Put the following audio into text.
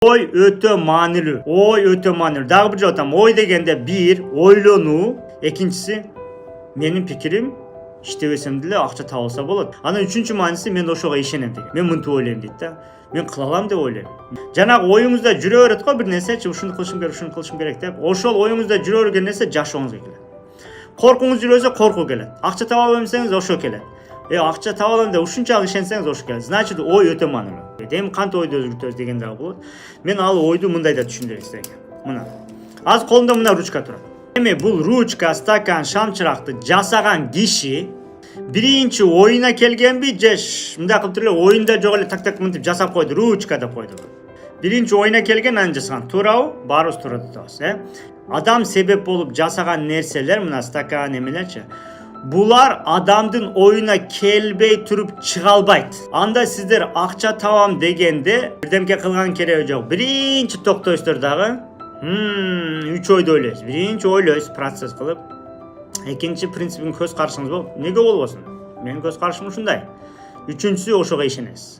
Ой өтө маанилүү. Ой өтө маанилүү. Дагы бир жолу айтам. Ой дегенде бир ойлонуу, экинчиси менин пикирим иштебесем деле акча табылса болот. Анан үчүнчү мааниси мен ошого ишенем деген. Мен мынтип ойлойм дейт да. Мен кыла алам деп ойлойм. Жанагы оюңузда жүрө берет го бир нерсечи, ушуну кылышым керек деп. Ошол оюңузда жүрө берген нерсе жашооңузга келет. Коркуңуз жүрөсө коркуу келет. Акча таба албайм десеңиз ошо келет. Акча таба алам деп ушунчалык ишенсеңиз ошо келет. Значит, ой өтө маанилүү. Эми кантип ойду өзгөртөбүз деген дагы болот. Мен ал ойду мындай да түшүндүрөйм силерге. Мына. Азыр колумда мына ручка турат. Эми бул ручка, стакан, шамчыракты жасаган киши биринчи оюна келгенби же мындай кылып туруп эле оюнда жок эле так мынтип жасап койду, ручка деп койду. Биринчи оюна келген анан жасаган. Туурабы? Баарыбыз туура деп атабыз, Адам себеп болуп жасаган нерселер, мына стакан эмелерчи. Булар адамдын оюна келбей туруп чыга албайт. Анда сиздер акча табам дегенде бирдемке кылган кереги жок. Биринчи токтойсуздар дагы. 3 ойду ойлойсуз. Биринчи ойлойсуз, процесс кылып. Экинчи принцибин көз карашыңыз болот. Неге болбосун? Менин көз карашым ушундай. Үчүнчүсү ошого ишенесиз.